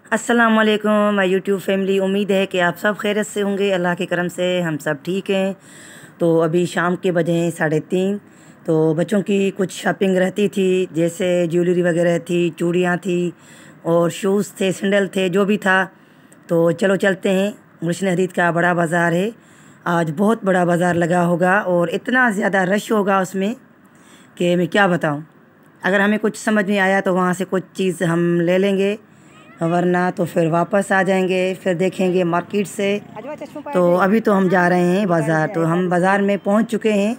अस्सलाम वालेकुम my YouTube family. उम्मीद है कि आप सब खैरियत से होंगे। अल्लाह के करम से हम सब ठीक हैं। तो अभी शाम के बजे हैं 3:30। तो बच्चों की कुछ शॉपिंग रहती थी, जैसे ज्वेलरी वगैरह थी, चूड़ियाँ थी और शूज़ थे, सैंडल थे, जो भी था। तो चलो चलते हैं। गुलशन हदीद का बड़ा बाज़ार है, आज बहुत बड़ा बाज़ार लगा होगा और इतना ज़्यादा रश होगा उसमें कि मैं क्या बताऊं। अगर हमें कुछ समझ में आया तो वहाँ से कुछ चीज़ हम ले लेंगे, वरना तो फिर वापस आ जाएंगे, फिर देखेंगे मार्केट से। तो अभी तो हम जा रहे हैं बाज़ार। तो हम बाज़ार में पहुँच चुके हैं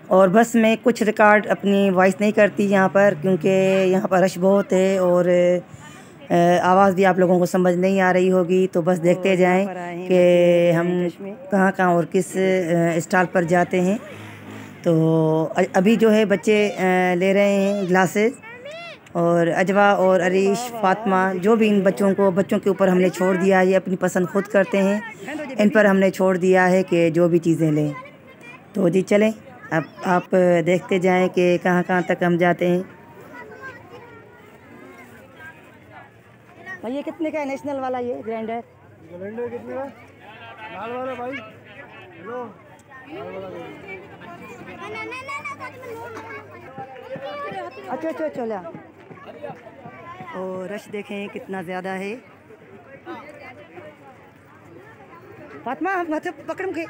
और बस मैं कुछ रिकॉर्ड अपनी वॉइस नहीं करती यहाँ पर, क्योंकि यहाँ पर रश बहुत है और आवाज़ भी आप लोगों को समझ नहीं आ रही होगी। तो बस देखते जाएं कि हम कहाँ कहाँ और किस स्टॉल पर जाते हैं। तो अभी जो है बच्चे ले रहे हैं ग्लासेस, और अजवा और अरीश, फातिमा, जो भी इन बच्चों के ऊपर हमने छोड़ दिया है, ये अपनी पसंद खुद करते हैं। इन पर हमने छोड़ दिया है कि जो भी चीज़ें लें। तो जी चलें, अब आप देखते जाएं कि कहाँ कहाँ तक हम जाते हैं। भाई ये कितने का है नेशनल वाला, ये ग्राइंडर कितने का? लाल वाला भाई। हेलो, अच्छा अच्छा चला। और रश देखें कितना ज़्यादा है। फातिमा मतलब पकड़ के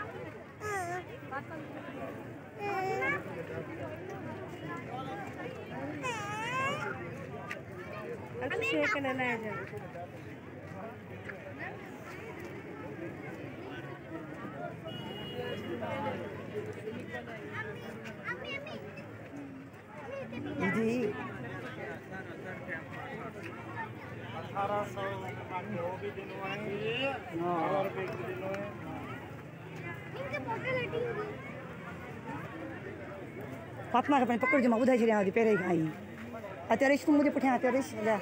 जी 1800 भी दिनों है और भी दिनों है। फातिमा का पकड़ जो उधर छे पेरे खाई। अत्यारे तुम मुझे पुठिया अत्यारे ले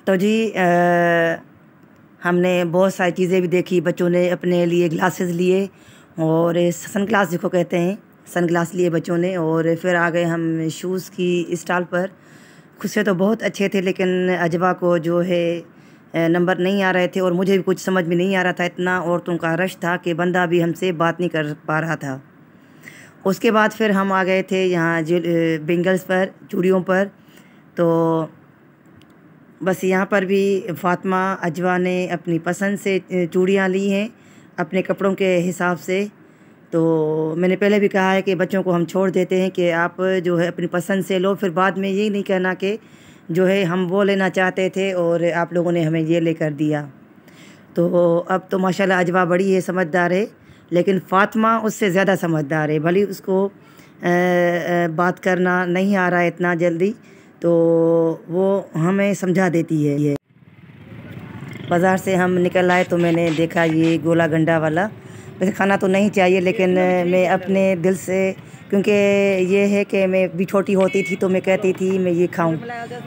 तो जी हमने बहुत सारी चीज़ें भी देखी। बच्चों ने अपने लिए ग्लासेस लिए और सन ग्लास जिसको कहते हैं, सन ग्लास लिए बच्चों ने। और फिर आ गए हम शूज़ की स्टॉल पर। खुद से तो बहुत अच्छे थे, लेकिन अजवा को जो है नंबर नहीं आ रहे थे और मुझे भी कुछ समझ में नहीं आ रहा था। इतना औरतों का रश था कि बंदा भी हमसे बात नहीं कर पा रहा था। उसके बाद फिर हम आ गए थे यहाँ बेंगल्स पर, चूड़ियों पर। तो बस यहाँ पर भी फातिमा अजवा ने अपनी पसंद से चूड़ियाँ ली हैं अपने कपड़ों के हिसाब से। तो मैंने पहले भी कहा है कि बच्चों को हम छोड़ देते हैं कि आप जो है अपनी पसंद से लो, फिर बाद में ये नहीं कहना कि जो है हम वो लेना चाहते थे और आप लोगों ने हमें ये लेकर दिया। तो अब तो माशाल्लाह अजवा बड़ी है, समझदार है, लेकिन फातिमा उससे ज़्यादा समझदार है। भले उसको बात करना नहीं आ रहा है इतना जल्दी, तो वो हमें समझा देती है। ये बाज़ार से हम निकल आए तो मैंने देखा ये गोला गंडा वाला। वैसे खाना तो नहीं चाहिए, लेकिन मैं अपने दिल से, क्योंकि ये है कि मैं भी छोटी होती थी तो मैं कहती थी मैं ये खाऊं।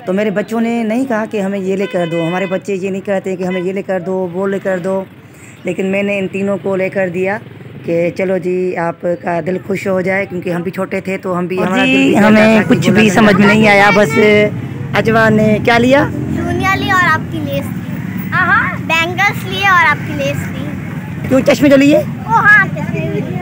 तो मेरे बच्चों ने नहीं कहा कि हमें ये लेकर दो। हमारे बच्चे ये नहीं कहते कि हमें ये लेकर दो, वो लेकर दो, लेकिन मैंने इन तीनों को लेकर दिया कि चलो जी आपका दिल खुश हो जाए, क्योंकि हम भी छोटे थे तो हम भी, हमें कुछ भी समझ में नहीं आया। बस अजवा ने क्या लिया? चूड़ियाँ ली और आपकी लेस ली। बैंगल्स लिए और आपकी लेस ली। क्यों चश्मे जो लिए? ओ हाँ, चश्मे भी लिए।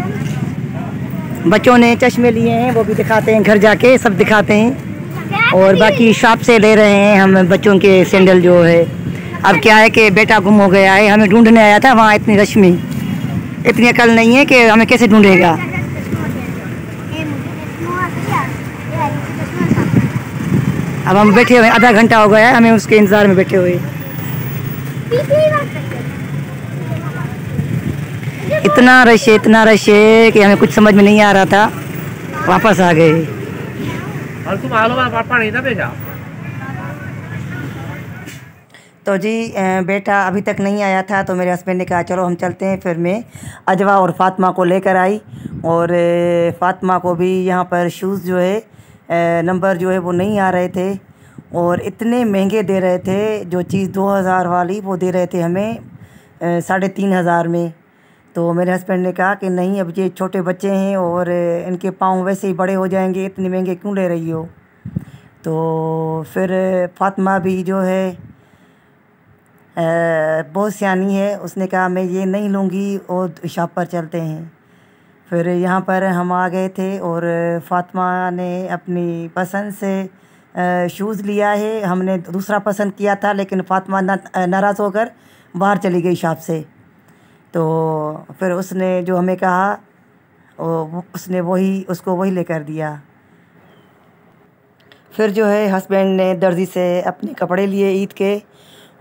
बच्चों ने चश्मे लिए हैं, वो भी दिखाते हैं घर जाके, सब दिखाते हैं। और बाकी शॉप से ले रहे हैं हम बच्चों के सैंडल जो है। अब क्या है कि बेटा गुम हो गया है, हमें ढूंढने आया था वहाँ इतनी रश में। इतनी अकल नहीं है कि हमें कैसे ढूंढेगा। अब हम बैठे हुए, आधा घंटा हो गया है हमें उसके इंतज़ार में बैठे हुए। इतना रश है कि हमें कुछ समझ में नहीं आ रहा था, वापस आ गए। तो जी बेटा अभी तक नहीं आया था, तो मेरे हस्बैंड ने कहा चलो हम चलते हैं। फिर मैं अजवा और फातिमा को लेकर आई, और फातिमा को भी यहाँ पर शूज़ जो है नंबर जो है वो नहीं आ रहे थे। और इतने महंगे दे रहे थे। जो चीज़ 2000 वाली वो दे रहे थे हमें 3500 में। तो मेरे हस्बैंड ने कहा कि नहीं, अब ये छोटे बच्चे हैं और इनके पाँव वैसे ही बड़े हो जाएंगे, इतने महंगे क्यों ले रही हो। तो फिर फातिमा भी जो है बहुत सियानी है, उसने कहा मैं ये नहीं लूँगी और शॉप पर चलते हैं। फिर यहाँ पर हम आ गए थे और फातिमा ने अपनी पसंद से शूज़ लिया है। हमने दूसरा पसंद किया था लेकिन फातिमा नाराज़ होकर बाहर चली गई शॉप से। तो फिर उसने जो हमें कहा उसने उसको वही लेकर दिया। फिर जो है हस्बैंड ने दर्जी से अपने कपड़े लिए ईद के,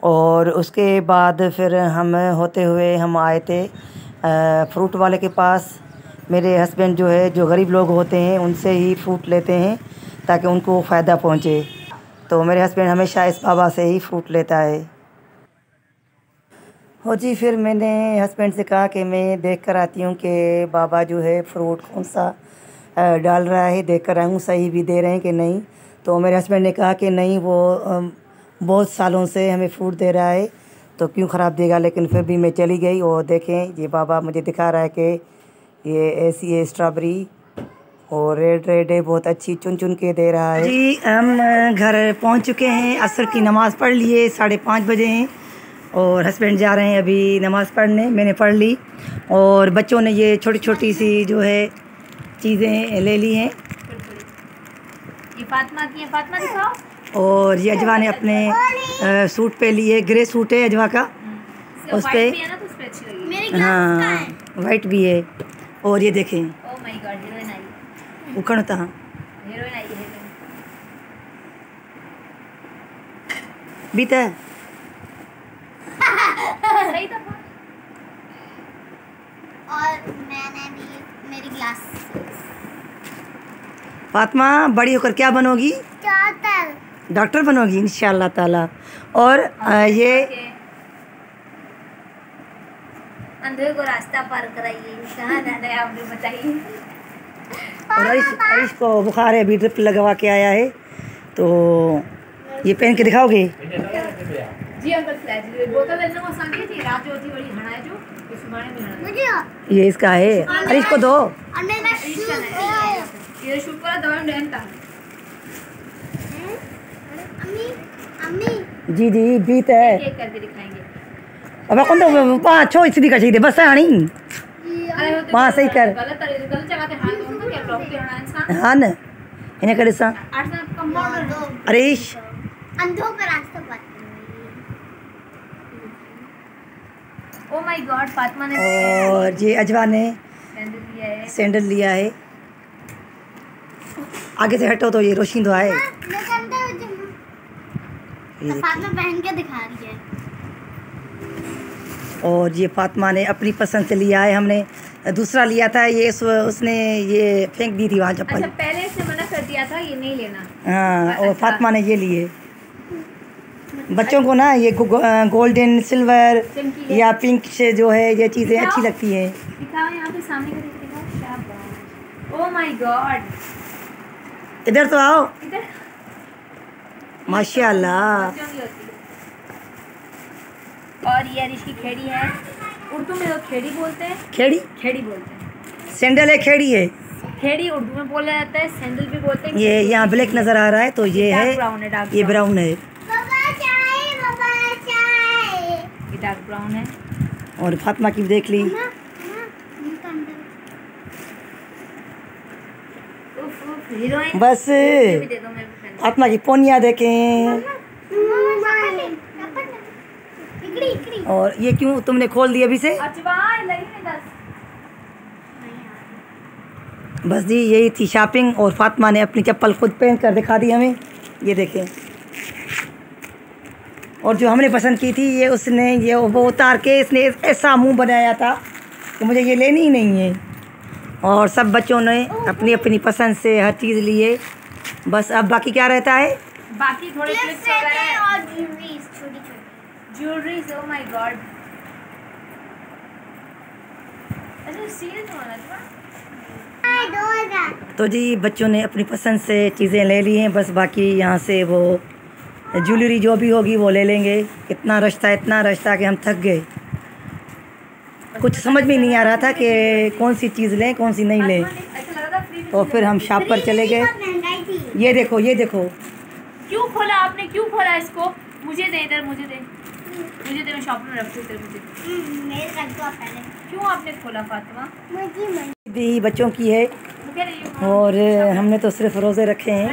और उसके बाद फिर हम होते हुए हम आए थे फ्रूट वाले के पास। मेरे हस्बैंड जो है, जो गरीब लोग होते हैं उनसे ही फ्रूट लेते हैं ताकि उनको फ़ायदा पहुँचे। तो मेरे हस्बैंड हमेशा इस बाबा से ही फ्रूट लेता है। हो जी, फिर मैंने हस्बैंड से कहा कि मैं देख कर आती हूँ कि बाबा जो है फ्रूट कौन सा डाल रहा है, देख कर आऊँ सही भी दे रहे हैं कि नहीं। तो मेरे हस्बैंड ने कहा कि नहीं, वो बहुत सालों से हमें फ्रूट दे रहा है तो क्यों ख़राब देगा। लेकिन फिर भी मैं चली गई और देखें ये बाबा मुझे दिखा रहा है कि ये ऐसी है स्ट्रॉबेरी और रेड है, बहुत अच्छी चुन चुन के दे रहा है। जी, हम घर पहुंच चुके हैं, असर की नमाज़ पढ़ लिए, 5:30 बजे हैं और हस्बैंड जा रहे हैं अभी नमाज़ पढ़ने। मैंने पढ़ ली और बच्चों ने ये छोटी छोटी सी जो है चीज़ें ले ली हैं। ये फातिमा की है, फातिमा दिखाओ। और ये अजवा ने अपने सूट पे लिए, ग्रे सूट है अजवा का, उस पे हाँ वाइट भी है। और ये देखें, ओह माय गॉड, हीरोइन आई, उखड़ था, हीरोइन आई है बीता है। सही था। और मैंने भी मेरी ग्लास फातिमा बड़ी होकर क्या बनोगी? डॉक्टर बनोगी इंशाअल्लाह ताला। और ये अंधे को रास्ता पार कराइए, कहाँ जाना है आप भी बताइए। और अरिश को बुखार है, अभी ड्रिप लगवा के आया है, तो ये पहन के दिखाओगे? जी अंकल, फ्लैश बोतल लेने को सांगे थी, रात जो थी बड़ी हणाए जो इस सुमाने में हणा मुझे ये इसका है, अरिश को दो। ये शूट करा दवा में था। अम्मी जी जी बीत है। एक करके दिखाएंगे। अब कौन तो 5-6 सीधी का चाहिए बस आनी। अरे वो वहाँ सही कर। गलत जगह पे हाथ दो, क्या ब्लॉक पे हणा इंसान। हाँ न, इन्हें कर सा 8 साल कंपाउंडर। अरिश अंधों का रास्ता पार। ओ माय गॉड, फातिमा ने और ये अजवा ने सैंडल लिया है। सैंडल लिया है। आगे से हटो तो ये रोशनी तो आए। ये फातिमा पहन के दिखा रही है। और ये फातिमा ने अपनी पसंद से लिया है। हमने दूसरा लिया था, ये उसने ये फेंक दी थी वहाँ चप्पल। अच्छा, पहले इसने मना कर दिया था ये नहीं लेना। हाँ, और फातिमा ने ये लिए। बच्चों को ना ये गोल्डन सिल्वर या पिंक से जो है ये चीज़ें अच्छी लगती हैं। दिखाओ यहाँ पे सामने का दिखाओ। शाबाश, ओह माय गॉड, इधर तो आओ। इधर माशाल्लाह। बच्चों की होती है। और ये अरिश की खेड़ी है, उर्दू में लोग खेड़ी बोलते हैं, खेड़ी खेड़ी बोलते हैं। सैंडल है, खेड़ी है। खेड़ी उर्दू में बोला जाता है, सैंडल भी बोलते हैं। ये यहाँ ब्लैक नज़र आ रहा है तो ये है, ब्राउन है, डार्क ये ब्राउन है। ये डार्क ब्राउन है। और फातिमा की भी देख ली। हीरोइन बस भी दे दो, मैं भी पहन। फातिमा की पोनिया देखें। और ये क्यों तुमने खोल दिया अभी से? अजवाइन लगी है 10। बस जी यही थी शॉपिंग, और फातिमा ने अपनी चप्पल खुद पहन कर दिखा दी हमें, ये देखें। और जो हमने पसंद की थी ये उसने ये वो उतार के इसने ऐसा मुंह बनाया था कि मुझे ये लेनी ही नहीं है। और सब बच्चों ने अपनी अपनी पसंद से हर चीज़ लिए। बस अब बाकी क्या रहता है? बाकी थोड़े क्लिप्स वगैरह और ज्वेलरी छोटी-छोटी। ज्वेलरी। ओह माय गॉड, अच्छा सीरियस होना था। तो जी बच्चों ने अपनी पसंद से चीज़ें ले ली हैं। बस बाकी यहाँ से वो ज्वेलरी जो भी होगी वो ले लेंगे। इतना रश था कि हम थक गए। कुछ समझ में नहीं आ रहा था कि कौन सी चीज़ लें कौन सी नहीं लें। तो फिर हम शॉप पर चले गए। ये देखो क्यों खोला आपने, क्यों खोला इसको? मुझे दे इधर, मुझे दे मैं शॉप में रखती हूँ। मुझे मेरे रख दो पहले। क्यों आपने खोला फातिमा? भी बच्चों की है और हमने तो सिर्फ रोज़े रखे हैं।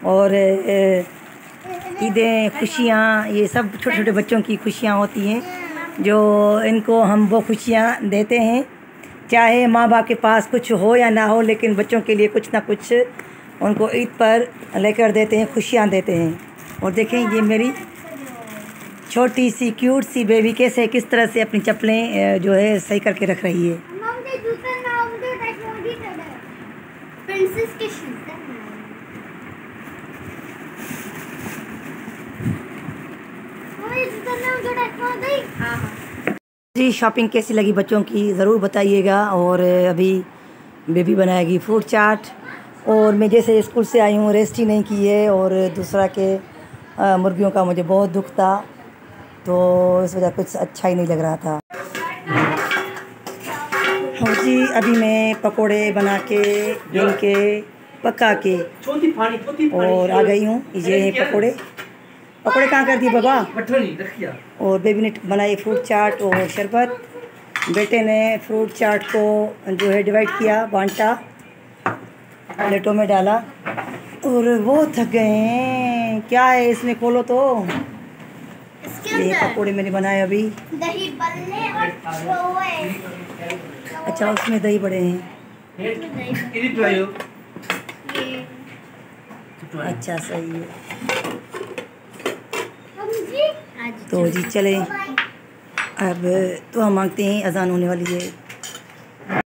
और ईदें, खुशियाँ, ये सब छोटे छोटे बच्चों की खुशियाँ होती हैं जो इनको हम वो खुशियाँ देते हैं। चाहे माँ बाप के पास कुछ हो या ना हो, लेकिन बच्चों के लिए कुछ ना कुछ उनको ईद पर लेकर देते हैं, खुशियाँ देते हैं। और देखें ये मेरी छोटी सी क्यूट सी बेबी कैसे किस तरह से अपनी चप्पलें जो है सही करके रख रही है। प्रिंसेस के शूज जी शॉपिंग कैसी लगी बच्चों की ज़रूर बताइएगा। और अभी बेबी बनाएगी फ्रूट चाट। और मैं जैसे स्कूल से आई हूँ रेस्ट ही नहीं की है। और दूसरा के मुर्गियों का मुझे बहुत दुख था, तो इस वजह कुछ अच्छा ही नहीं लग रहा था। हाँ जी, अभी मैं पकोड़े बना के बेल के पका के और आ गई हूँ। ये है पकोड़े कहाँ कर दिए बाबा? और बेबी ने बनाई फ्रूट चाट और शरबत। बेटे ने फ्रूट चाट को जो है डिवाइड किया, बांटा, प्लेटों में डाला। और वो थक गए हैं। क्या है इसमें, खोलो तो। ये पकोड़े मैंने बनाए अभी। दही बल्ले और अच्छा, उसमें दही बड़े हैं। अच्छा सही है। तो जी चले अब तो हम मांगते हैं, अजान होने वाली है।